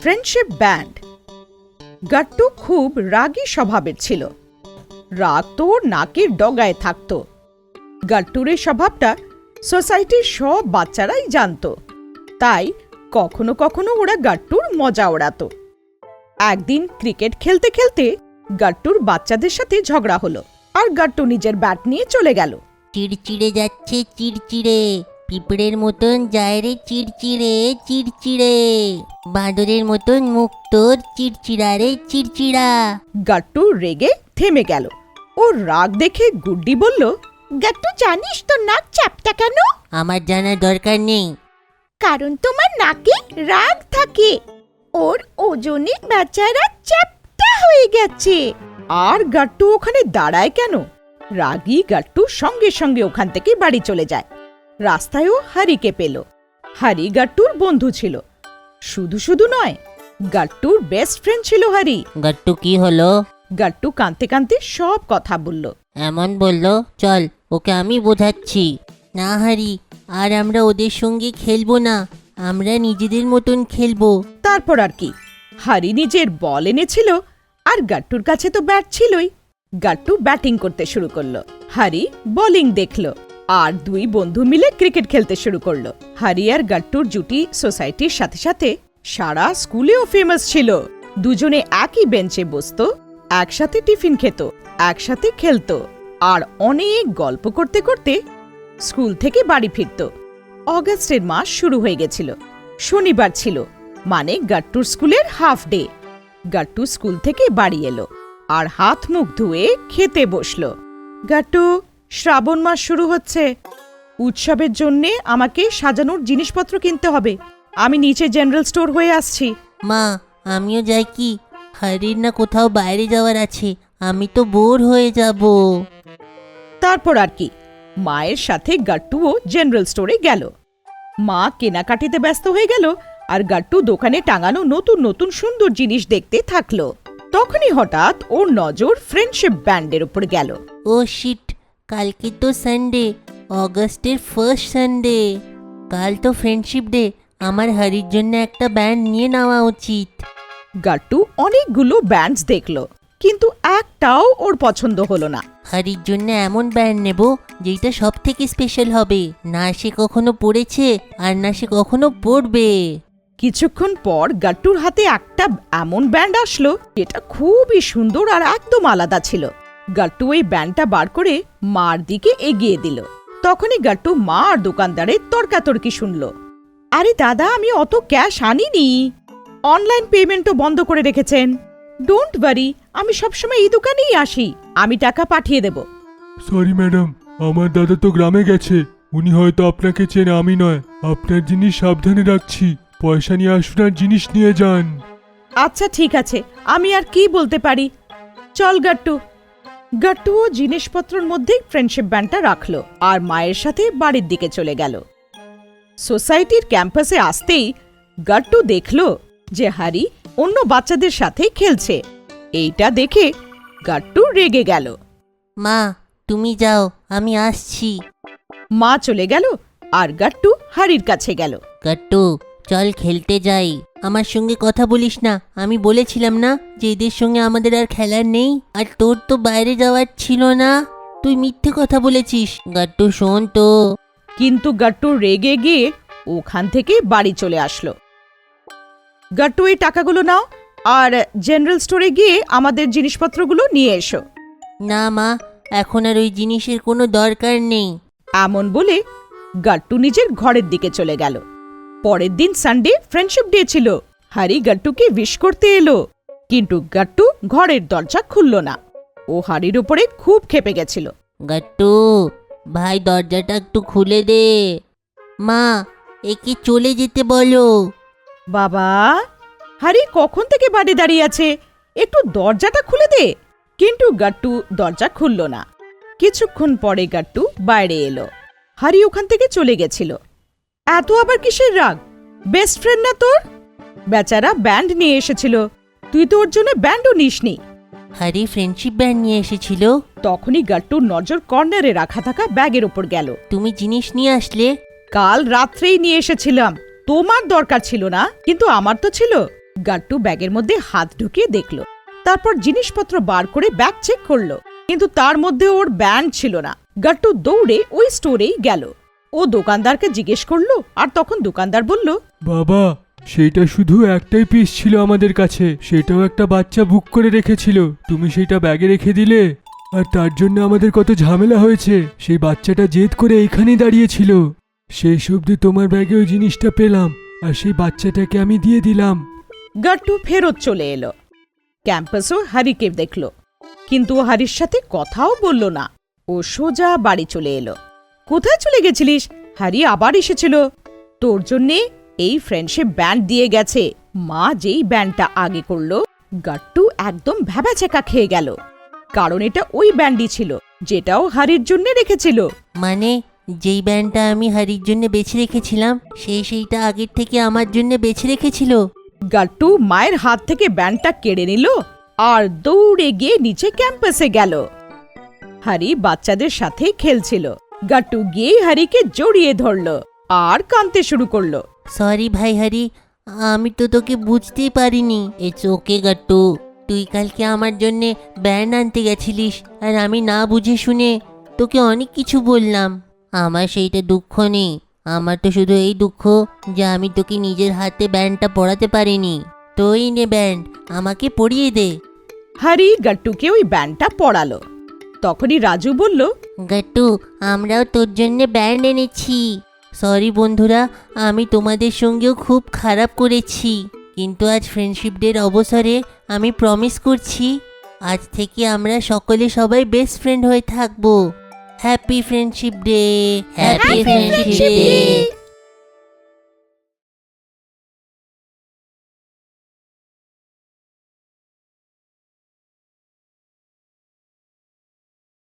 Friendship band. Gattu খুব রাগী স্বভাবের ছিল। রাগ তো নাকের ডগায় থাকত। গাট্টুর এই স্বভাবটা সোসাইটির সব বাচ্চারাই জানত, তাই কখনো কখনো ওরা গাট্টুর মজা ওড়াতো। একদিন ক্রিকেট খেলতে খেলতে গাট্টুর বাচ্চাদের সাথে ঝগড়া হলো, আর গাট্টু নিজের ব্যাট নিয়ে চলে গেল। চিড়চিড়ে যাচ্ছে চিড়চিড়ে, পিঁপড়ের মতন যায় রে চিড়চিড়ে চিড়চিড়ে, বাঁদরের মতন মুখ তোর চিড়চিড়া রে চিড়চিড়া। গাট্টু রেগে থেমে গেল। ওর রাগ দেখে গুড্ডি বলল, গাট্টু জানিস তো নাক চ্যাপ্টা কেন? আমার জানার দরকার নেই। কারণ তোমার নাকে রাগ থাকে, ওর ওজনে বেচারা চ্যাপ্টা হয়ে গেছে। আর গাট্টু ওখানে দাঁড়ায় কেন? রাগী গাট্টু সঙ্গে সঙ্গে ওখান থেকে বাড়ি চলে যায়। রাস্তায়ও হারিকে পেল। হারি গাট্টুর বন্ধু ছিল। শুধু শুধু নয়, গাট্টুর বেস্ট ফ্রেন্ড ছিল হারি। গাট্টু কি হলো? গাট্টু কাঁদতে কাঁদতে সব কথা বলল। এমন বললো, চল ওকে আমি বোঝাচ্ছি। না হারি, আর আমরা ওদের সঙ্গে খেলবো না, আমরা নিজেদের মতন খেলবো। তারপর আর কি, হারি নিজের বল এনেছিল, আর গাট্টুর কাছে তো ব্যাট ছিলই। গাট্টু ব্যাটিং করতে শুরু করলো, হারি বোলিং দেখলো, আর দুই বন্ধু মিলে ক্রিকেট খেলতে শুরু করলো। হারি আর গাট্টুর জুটি সোসাইটির সাথে সাথে সারা স্কুলেও ফেমাস ছিল। দুজনে একই বেঞ্চে বসতো, একসাথে টিফিন খেত, একসাথে খেলতো, আর অনেক গল্প করতে করতে স্কুল থেকে বাড়ি ফিরত। অগাস্টের মাস শুরু হয়ে গেছিল। শনিবার ছিল, মানে গাট্টুর স্কুলের হাফ ডে। গাট্টু স্কুল থেকে বাড়ি এলো আর হাত মুখ ধুয়ে খেতে বসলো। গাট্টু, শ্রাবণ মাস শুরু হচ্ছে, উৎসবের জন্যে আমাকে সাজানোর জিনিসপত্র কিনতে হবে। আমি নিচে জেনারেল স্টোর হয়ে আসছি। মা, আমিও যাই কি? হারির না কোথাও বাইরে যাওয়ার আছে, আমি তো বোর হয়ে যাব। তারপর আর কি, মায়ের সাথে গাট্টুও জেনারেল স্টোরে গেল। মা কেনাকাটিতে ব্যস্ত হয়ে গেল, আর গাট্টু দোকানে টাঙানো নতুন নতুন সুন্দর জিনিস দেখতে থাকলো। তখনই হঠাৎ ওর নজর ফ্রেন্ডশিপ ব্যান্ডের উপর গেল। ও শিট, কালকে তো সানডে, অগস্টের ফার্স্ট সানডে। কাল তো ফ্রেন্ডশিপ ডে, আমার হারির জন্য একটা ব্যান্ড নিয়ে নেওয়া উচিত। গাট্টু অনেকগুলো ব্যান্ডস দেখলো, কিন্তু একটাও ওর পছন্দ হলো না। হারির জন্য এমন ব্যান্ড নেব যেটা সব থেকে স্পেশাল হবে, না সে কখনো পড়েছে আর না সে কখনো পড়বে। কিছুক্ষণ পর গাট্টুর হাতে একটা এমন ব্যান্ড আসলো যেটা খুবই সুন্দর আর একদম আলাদা ছিল। গাট্টু এই ব্যান্ডটা বার করে মার দিকে এগিয়ে দিল। তখনই গাট্টু মা আর দোকানদারের তর্কাতর্কি শুনল। আরে দাদা, আমি অত ক্যাশ আনিনি, অনলাইন পেমেন্টও বন্ধ করে রেখেছেন। ডোন্ট ওয়ারি, আমি সবসময় এই দোকানেই আসি, আমি টাকা পাঠিয়ে দেব। সরি ম্যাডাম, আমার দাদা তো গ্রামে গেছে, উনি হয়তো আপনাকে চেনে, আমি নয়। আপনার জিনিস সাবধানে রাখছি, পয়সা নিয়ে আসুন আর জিনিস নিয়ে যান। আচ্ছা ঠিক আছে, আমি আর কি বলতে পারি। চল গাট্টু। গাট্টুও জিনিসপত্রের মধ্যেই ফ্রেন্ডশিপ ব্যান্ডটা রাখলো আর মায়ের সাথে বাড়ির দিকে চলে গেল। সোসাইটির ক্যাম্পাসে আসতেই গাট্টু দেখল যে হারি অন্য বাচ্চাদের সাথে খেলছে। এইটা দেখে গাট্টু রেগে গেল। মা, তুমি যাও, আমি আসছি। মা চলে গেল আর গাট্টু হারির কাছে গেল। গাট্টু, চল খেলতে যাই। আমার সঙ্গে কথা বলিস না, আমি বলেছিলাম না যে এদের সঙ্গে আমাদের আর খেলার নেই। আর তোর তো বাইরে যাওয়ার ছিল না, তুই মিথ্যে কথা বলেছিস। গাট্টু শোন তো। কিন্তু গাট্টু রেগে গিয়ে ওখান থেকে বাড়ি চলে আসলো। গাট্টু, এই টাকাগুলো নাও আর জেনারেল স্টোরে গিয়ে আমাদের জিনিসপত্রগুলো নিয়ে এসো। না মা, এখন আর ওই জিনিসের কোনো দরকার নেই। এমন বলে গাট্টু নিজের ঘরের দিকে চলে গেল। পরের দিন সানডে ফ্রেন্ডশিপ ডে ছিল। হারি গাট্টুকে উইশ করতে এলো, কিন্তু গাট্টু ঘরের দরজা খুলল না। ও হারির উপরে খুব ক্ষেপে গেছিল। গাট্টু ভাই, দরজাটা একটু খুলে দে। মা, একে চলে যেতে বলো। বাবা, হারি কখন থেকে বাড়ি দাঁড়িয়ে আছে, একটু দরজাটা খুলে দে। কিন্তু গাট্টু দরজা খুলল না। কিছুক্ষণ পরে গাট্টু বাইরে এলো। হারি ওখান থেকে চলে গেছিল। এত আবার কিসের রাগ? বেস্ট ফ্রেন্ড না তোর? বেচারা ব্যান্ড নিয়ে এসেছিল, তুই তো ওর জন্য ব্যান্ডও নিসনি। হারি ফ্রেন্ডশিপ ব্যান্ড নিয়ে এসেছিল। তখনই গাট্টুর নজর কর্নারে রাখা থাকা ব্যাগের ওপর গেল। তুমি জিনিস নিয়ে আসলে? কাল রাত্রেই নিয়ে এসেছিলাম, তোমার দরকার ছিল না, কিন্তু আমার তো ছিল। গাট্টু ব্যাগের মধ্যে হাত ঢুকিয়ে দেখলো, তারপর জিনিসপত্র বার করে ব্যাগ চেক করলো, কিন্তু তার মধ্যে ওর ব্যান্ড ছিল না। গাট্টু দৌড়ে ওই স্টোরেই গেল। ও দোকানদারকে জিজ্ঞেস করলো, আর তখন দোকানদার বলল, বাবা, সেটা শুধু একটাই পিস ছিল আমাদের কাছে, সেটাও একটা বাচ্চা বুক করে রেখেছিল। তুমি সেটা ব্যাগে রেখে দিলে, আর তার জন্য আমাদের কত ঝামেলা হয়েছে। সেই বাচ্চাটা জেদ করে এইখানেই দাঁড়িয়েছিল। সেই সবজি তোমার ব্যাগে ওই জিনিসটা পেলাম, আর সেই বাচ্চাটাকে আমি দিয়ে দিলাম। গাট্টু ফেরত চলে এলো। ক্যাম্পাসও হারিকে দেখল, কিন্তু ও হারির সাথে কথাও বলল না। ও সোজা বাড়ি চলে এলো। কোথায় চলে গেছিলিস? হারি আবার এসেছিল। তোর জন্যে এই ফ্রেন্ডশিপ ব্যান্ড দিয়ে গেছে। মা যেই ব্যান্ডটা আগে করলো, গাট্টু একদম ভ্যাবাচ্যাকা খেয়ে গেল, কারণ এটা ওই ব্যান্ডই ছিল যেটাও হারির জন্য রেখেছিল। মানে যেই ব্যান্ডটা আমি হারির জন্য বেছে রেখেছিলাম, সেইটা আগের থেকে আমার জন্য বেছে রেখেছিল। গাট্টু মায়ের হাত থেকে ব্যান্ডটা কেড়ে নিল আর দৌড়ে গিয়ে নিচে ক্যাম্পাসে গেল। হারি বাচ্চাদের সাথে খেলছিল। গাট্টু গিয়ে হারিকে জড়িয়ে ধরল আর কাঁদতে শুরু করলো। সরি ভাই হারি, আমি তো তোকে বুঝতেই পারিনি। ইটস ওকে গাট্টু, তুই কালকে আমার জন্য ব্যান্ড আনতে গেছিলিস, আর আমি না বুঝে শুনে তোকে অনেক কিছু বললাম। আমার সেইটা দুঃখ নেই, আমার তো শুধু এই দুঃখ যে আমি তোকে নিজের হাতে ব্যান্ডটা পরাতে পারিনি। তুই নে ব্যান্ড, আমাকে পরিয়ে দে। হারি গাট্টুকে ওই ব্যান্ডটা পরালো। তখনই রাজু বলল, গাট্টু, আমরাও তোর জন্য ব্যান্ড এনেছি। সরি বন্ধুরা, আমি তোমাদের সঙ্গেও খুব খারাপ করেছি, কিন্তু আজ ফ্রেন্ডশিপ ডের অবসরে আমি প্রমিস করছি, আজ থেকে আমরা সকলে সবাই বেস্ট ফ্রেন্ড হয়ে থাকবো। Happy friendship day. Happy friendship day.